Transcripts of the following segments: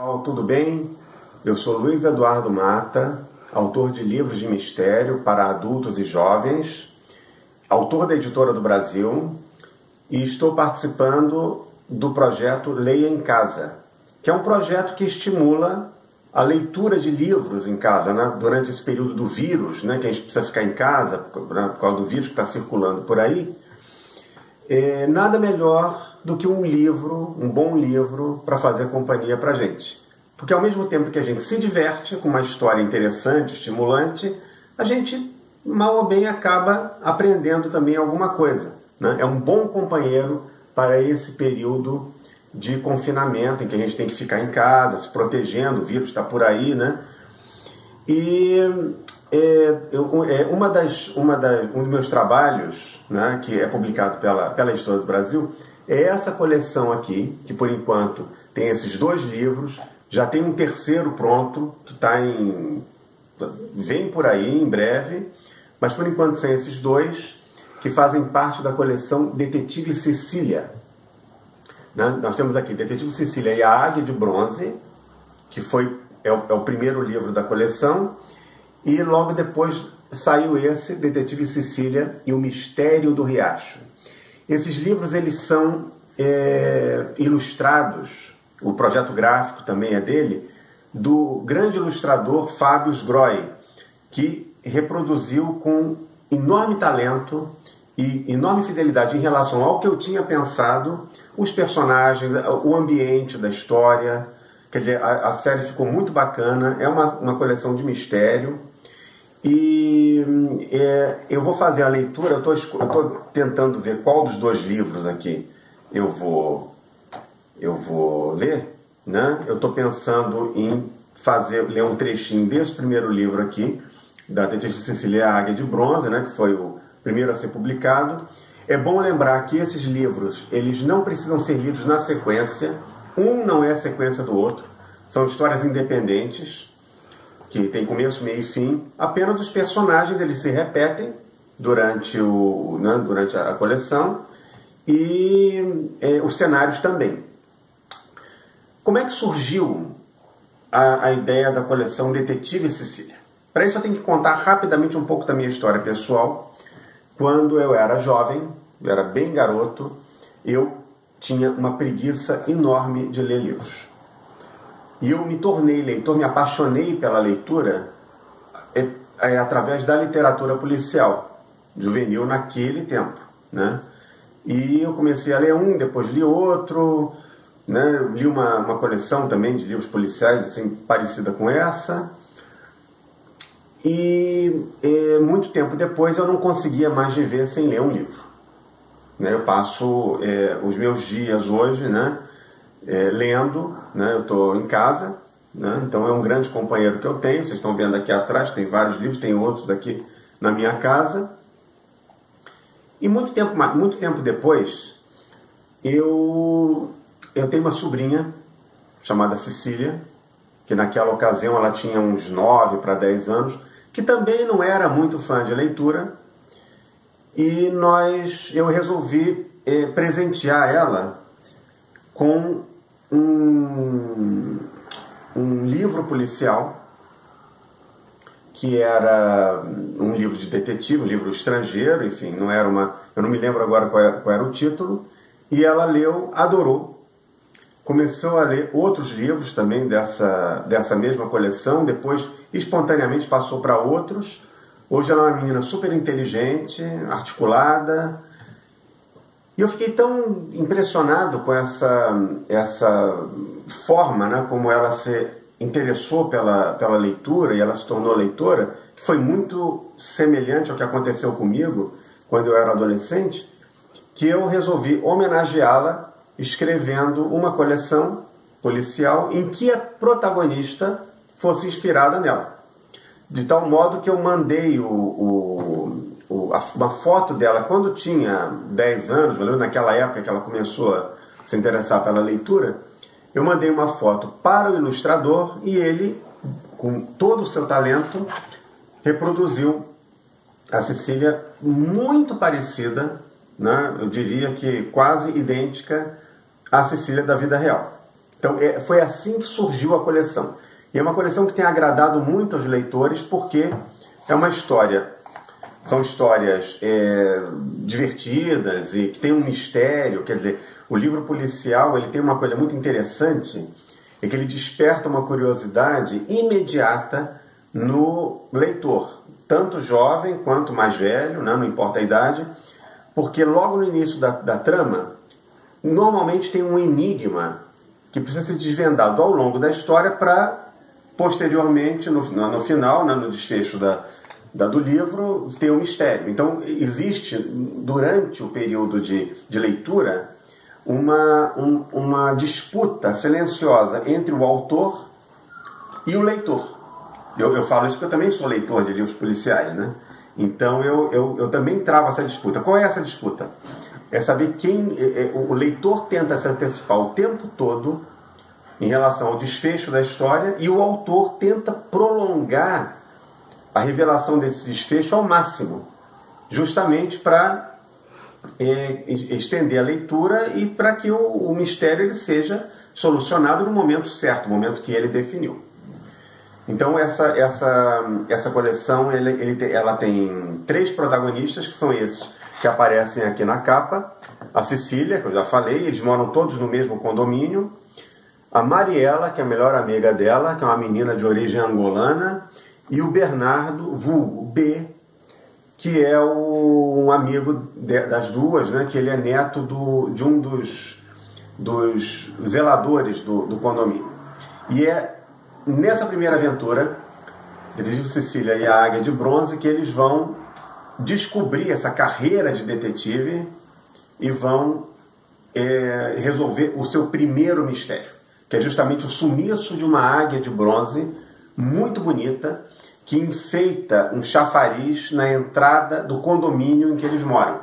Pessoal, tudo bem? Eu sou Luiz Eduardo Mata, autor de livros de mistério para adultos e jovens, autor da Editora do Brasil, e estou participando do projeto Leia em Casa, que é um projeto que estimula a leitura de livros em casa, né? Durante esse período do vírus, né? Que a gente precisa ficar em casa por causa do vírus que está circulando por aí. Nada melhor do que um livro, um bom livro, para fazer companhia para a gente. Porque ao mesmo tempo que a gente se diverte com uma história interessante, estimulante, a gente, mal ou bem, acaba aprendendo também alguma coisa, né? É um bom companheiro para esse período de confinamento, em que a gente tem que ficar em casa, se protegendo, o vírus está por aí, né? E um dos meus trabalhos, né, que é publicado pela Editora do Brasil, é essa coleção aqui, que por enquanto tem esses 2 livros, já tem um terceiro pronto, que vem por aí em breve, mas por enquanto são esses 2, que fazem parte da coleção Detetive Cecília. Né? Nós temos aqui Detetive Cecília e a Águia de Bronze, que é o primeiro livro da coleção, e logo depois saiu esse, Detetive Cecília e o Mistério do Riacho. Esses livros eles são ilustrados, o projeto gráfico também é dele, do grande ilustrador Fábio Groy, que reproduziu com enorme talento e enorme fidelidade em relação ao que eu tinha pensado, os personagens, o ambiente da história. Quer dizer, a série ficou muito bacana, é uma coleção de mistério. E eu vou fazer a leitura, eu estou tentando ver qual dos 2 livros aqui eu vou ler, né? Eu estou pensando em ler um trechinho desse primeiro livro aqui, da Detetive Cecília, a Águia de Bronze, né? Que foi o primeiro a ser publicado. É bom lembrar que esses livros, eles não precisam ser lidos na sequência, um não é a sequência do outro, são histórias independentes, que tem começo, meio e fim. Apenas os personagens eles se repetem durante a coleção e os cenários também. Como é que surgiu a ideia da coleção Detetive Cecília? Para isso eu tenho que contar rapidamente um pouco da minha história pessoal. Quando eu era jovem, eu era bem garoto, eu tinha uma preguiça enorme de ler livros. E eu me tornei leitor, me apaixonei pela leitura através da literatura policial, juvenil naquele tempo, né? E eu comecei a ler um, depois li outro, né? Li uma coleção também de livros policiais, assim, parecida com essa. E muito tempo depois eu não conseguia mais viver sem ler um livro, né? Eu passo os meus dias hoje, né? Lendo, né? Eu estou em casa, né? Então é um grande companheiro que eu tenho. Vocês estão vendo aqui atrás, tem vários livros, tem outros aqui na minha casa. E muito tempo depois, eu tenho uma sobrinha chamada Cecília, que naquela ocasião ela tinha uns 9 para 10 anos, que também não era muito fã de leitura, e eu resolvi presentear ela com um livro policial, que era um livro de detetive, um livro estrangeiro, enfim, eu não me lembro agora qual era o título, e ela leu, adorou, começou a ler outros livros também dessa mesma coleção, depois espontaneamente passou para outros. Hoje ela é uma menina super inteligente, articulada. E eu fiquei tão impressionado com essa forma, né, como ela se interessou pela leitura e ela se tornou leitora, que foi muito semelhante ao que aconteceu comigo quando eu era adolescente, que eu resolvi homenageá-la escrevendo uma coleção policial em que a protagonista fosse inspirada nela. De tal modo que eu mandei uma foto dela quando tinha 10 anos, naquela época que ela começou a se interessar pela leitura. Eu mandei uma foto para o ilustrador e ele, com todo o seu talento, reproduziu a Cecília muito parecida, né? Eu diria que quase idêntica à Cecília da vida real. Então foi assim que surgiu a coleção. E é uma coleção que tem agradado muito aos leitores porque é uma história, são histórias divertidas e que tem um mistério. Quer dizer, o livro policial ele tem uma coisa muito interessante, é que ele desperta uma curiosidade imediata no leitor, tanto jovem quanto mais velho, né, não importa a idade, porque logo no início da trama, normalmente tem um enigma que precisa ser desvendado ao longo da história para, posteriormente, no final, né, no desfecho do livro, ter um mistério. Então, existe, durante o período de leitura, uma disputa silenciosa entre o autor e o leitor. Eu falo isso porque eu também sou leitor de livros policiais, né? Então eu também travo essa disputa. Qual é essa disputa? É saber o leitor tenta se antecipar o tempo todo em relação ao desfecho da história e o autor tenta prolongar a revelação desse desfecho ao máximo, justamente para estender a leitura e para que o mistério ele seja solucionado no momento certo, no momento que ele definiu. Então essa coleção ela tem 3 protagonistas, que são esses que aparecem aqui na capa. A Cecília, que eu já falei, eles moram todos no mesmo condomínio. A Mariela, que é a melhor amiga dela, que é uma menina de origem angolana. E o Bernardo, vulgo B, que é um amigo das duas, né, que ele é neto de um dos zeladores do condomínio. E é nessa primeira aventura, Detetive Cecília e a Águia de Bronze, que eles vão descobrir essa carreira de detetive e vão resolver o seu primeiro mistério, que é justamente o sumiço de uma águia de bronze muito bonita, que enfeita um chafariz na entrada do condomínio em que eles moram.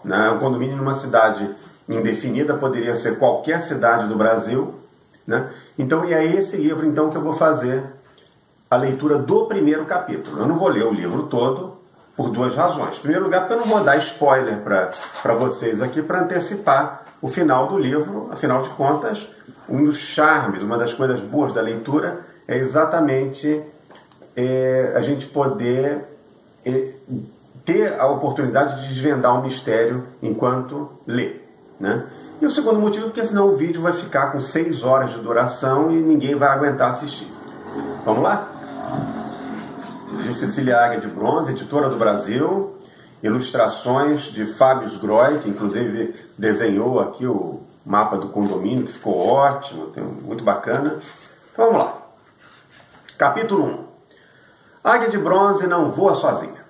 Um condomínio numa cidade indefinida, poderia ser qualquer cidade do Brasil, né? Então, e é esse livro então que eu vou fazer a leitura do primeiro capítulo. Eu não vou ler o livro todo por 2 razões. Em primeiro lugar, porque eu não vou dar spoiler para vocês aqui para antecipar o final do livro. Afinal de contas, um dos charmes, uma das coisas boas da leitura é exatamente a gente poder ter a oportunidade de desvendar um mistério enquanto lê, né? E o segundo motivo é porque senão o vídeo vai ficar com 6 horas de duração e ninguém vai aguentar assistir. Vamos lá? Cecília Águia de Bronze, editora do Brasil, ilustrações de Fábio Groy, que inclusive desenhou aqui o mapa do condomínio, que ficou ótimo, muito bacana. Então vamos lá. Capítulo 1. Águia de Bronze não voa sozinha.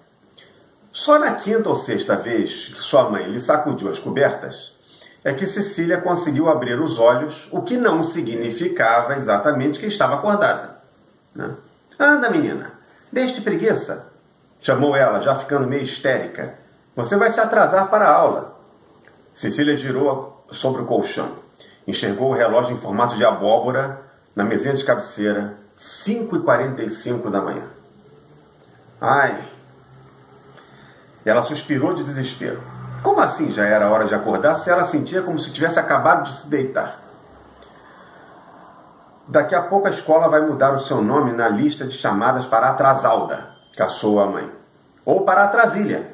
Só na 5ª ou 6ª vez que sua mãe lhe sacudiu as cobertas, é que Cecília conseguiu abrir os olhos, o que não significava exatamente que estava acordada, né? Anda, menina, deixe de preguiça, chamou ela, já ficando meio histérica. Você vai se atrasar para a aula. Cecília girou sobre o colchão. Enxergou o relógio em formato de abóbora na mesinha de cabeceira, 5h45 da manhã. Ai! Ela suspirou de desespero. Como assim já era hora de acordar se ela sentia como se tivesse acabado de se deitar? Daqui a pouco a escola vai mudar o seu nome na lista de chamadas para atrasalda, caçou a mãe. Ou para atrasília.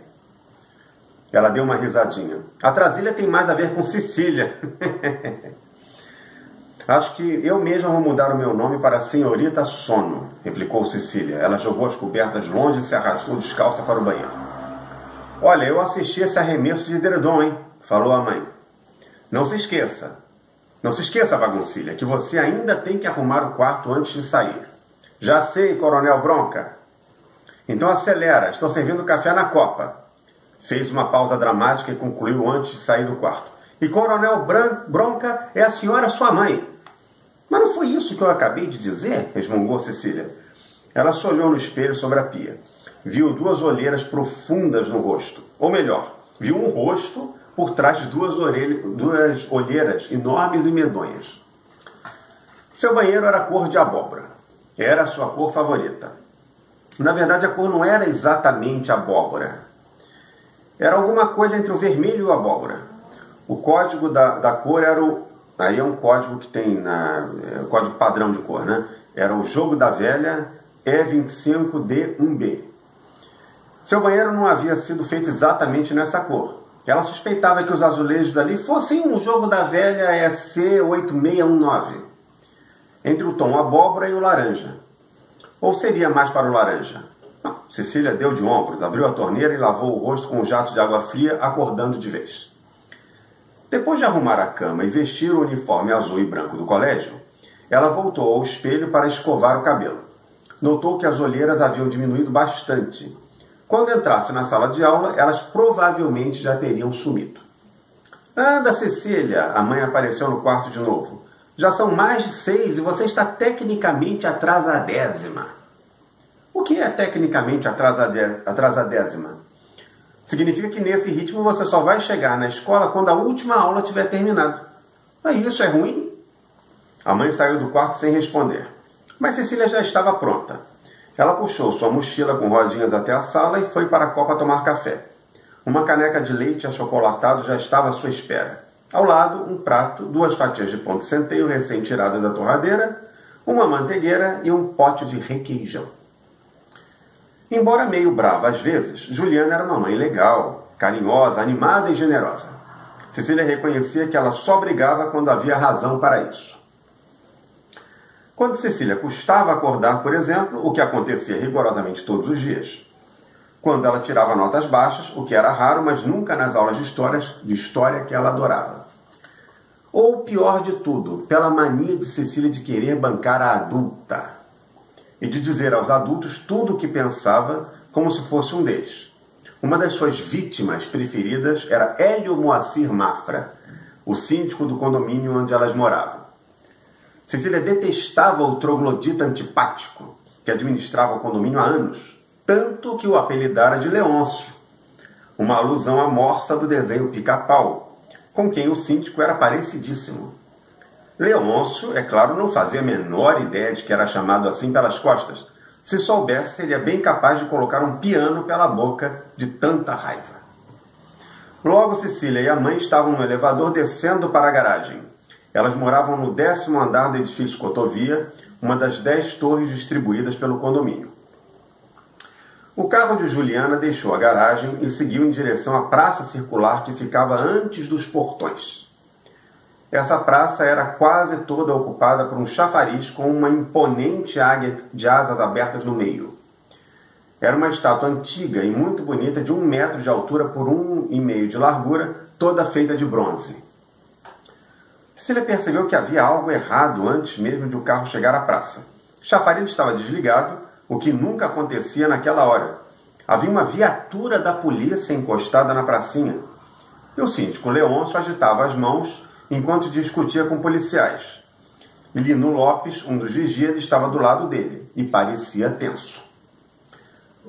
Ela deu uma risadinha. Atrasília tem mais a ver com Cecília. Acho que eu mesma vou mudar o meu nome para Senhorita Sono, replicou Cecília. Ela jogou as cobertas longe e se arrastou descalça para o banheiro. Olha, eu assisti esse arremesso de edredom, hein? Falou a mãe. Não se esqueça, baguncilha, que você ainda tem que arrumar o quarto antes de sair. Já sei, Coronel Bronca. Então acelera, estou servindo café na copa. Fez uma pausa dramática e concluiu antes de sair do quarto. E Coronel Bronca é a senhora sua mãe. Mas não foi isso que eu acabei de dizer? Resmungou Cecília. Ela se olhou no espelho sobre a pia. Viu 2 olheiras profundas no rosto. Ou melhor, viu um rosto por trás de 2 olheiras enormes e medonhas. Seu banheiro era cor de abóbora. Era a sua cor favorita. Na verdade, a cor não era exatamente abóbora. Era alguma coisa entre o vermelho e o abóbora. O código da cor era o aí é um código que tem código padrão de cor, né? Era o Jogo da Velha E25D1B. Seu banheiro não havia sido feito exatamente nessa cor. Ela suspeitava que os azulejos dali fossem um Jogo da Velha EC8619, entre o tom abóbora e o laranja. Ou seria mais para o laranja? Não, Cecília deu de ombros, abriu a torneira e lavou o rosto com um jato de água fria, acordando de vez. Depois de arrumar a cama e vestir o uniforme azul e branco do colégio, ela voltou ao espelho para escovar o cabelo. Notou que as olheiras haviam diminuído bastante. Quando entrasse na sala de aula, elas provavelmente já teriam sumido. Anda, Cecília! A mãe apareceu no quarto de novo. Já são mais de 6 e você está tecnicamente atrasadésima. O que é tecnicamente atrasadésima? Significa que nesse ritmo você só vai chegar na escola quando a última aula tiver terminado. Mas isso é ruim? A mãe saiu do quarto sem responder. Mas Cecília já estava pronta. Ela puxou sua mochila com rodinhas até a sala e foi para a copa tomar café. Uma caneca de leite achocolatado já estava à sua espera. Ao lado, um prato, 2 fatias de pão de centeio recém-tiradas da torradeira, uma manteigueira e um pote de requeijão. Embora meio brava às vezes, Juliana era uma mãe legal, carinhosa, animada e generosa. Cecília reconhecia que ela só brigava quando havia razão para isso. Quando Cecília custava acordar, por exemplo, o que acontecia rigorosamente todos os dias. Quando ela tirava notas baixas, o que era raro, mas nunca nas aulas de história que ela adorava. Ou, pior de tudo, pela mania de Cecília de querer bancar a adulta e de dizer aos adultos tudo o que pensava como se fosse um deles. Uma das suas vítimas preferidas era Hélio Moacir Mafra, o síndico do condomínio onde elas moravam. Cecília detestava o troglodita antipático, que administrava o condomínio há anos, tanto que o apelidara de Leôncio, uma alusão à morsa do desenho Pica-Pau, com quem o síndico era parecidíssimo. Leôncio, é claro, não fazia a menor ideia de que era chamado assim pelas costas. Se soubesse, seria bem capaz de colocar um piano pela boca de tanta raiva. Logo, Cecília e a mãe estavam no elevador descendo para a garagem. Elas moravam no 10º andar do edifício Cotovia, uma das 10 torres distribuídas pelo condomínio. O carro de Juliana deixou a garagem e seguiu em direção à praça circular que ficava antes dos portões. Essa praça era quase toda ocupada por um chafariz com uma imponente águia de asas abertas no meio. Era uma estátua antiga e muito bonita de 1 metro de altura por 1,5 de largura, toda feita de bronze. Cecília percebeu que havia algo errado antes mesmo de o carro chegar à praça. O chafariz estava desligado, o que nunca acontecia naquela hora. Havia uma viatura da polícia encostada na pracinha. E o síndico Leôncio agitava as mãos enquanto discutia com policiais. Lino Lopes, um dos vigias, estava do lado dele e parecia tenso.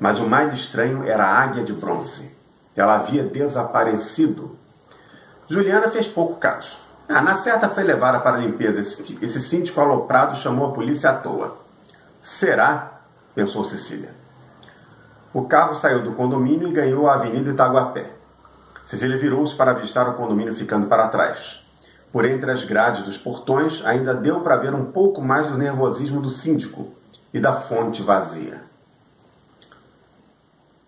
Mas o mais estranho era a águia de bronze. Ela havia desaparecido. Juliana fez pouco caso. Na certa foi levada para a limpeza. Esse síndico aloprado chamou a polícia à toa. Será? Pensou Cecília. O carro saiu do condomínio e ganhou a Avenida Itaguapé. Cecília virou-se para avistar o condomínio ficando para trás. Por entre as grades dos portões, ainda deu para ver um pouco mais do nervosismo do síndico e da fonte vazia.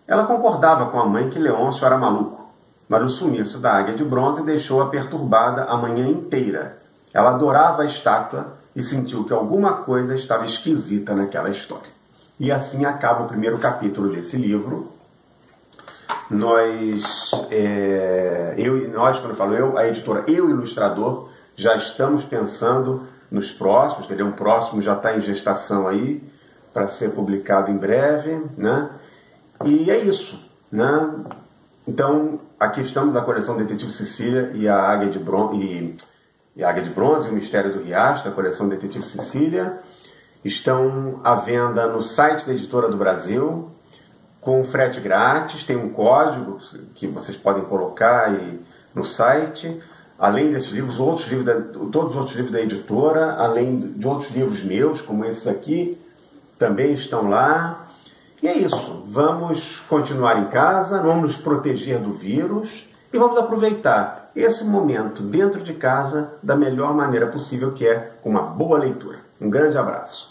Ela concordava com a mãe que Leôncio era maluco, mas o sumiço da águia de bronze deixou-a perturbada a manhã inteira. Ela adorava a estátua e sentiu que alguma coisa estava esquisita naquela história. E assim acaba o primeiro capítulo desse livro. Quando eu falo eu, a editora e o ilustrador, já estamos pensando nos próximos, quer dizer, um próximo já está em gestação aí, para ser publicado em breve, né? E é isso, né? Então, aqui estamos a coleção Detetive Cecília e a Águia de Bronze, e o Mistério do Riacho, da coleção Detetive Cecília. Estão à venda no site da Editora do Brasil, com frete grátis, tem um código que vocês podem colocar aí no site. Além desses livros, todos os outros livros da editora, além de outros livros meus, como esses aqui, também estão lá. E é isso, vamos continuar em casa, vamos nos proteger do vírus e vamos aproveitar esse momento dentro de casa da melhor maneira possível, que é com uma boa leitura. Um grande abraço.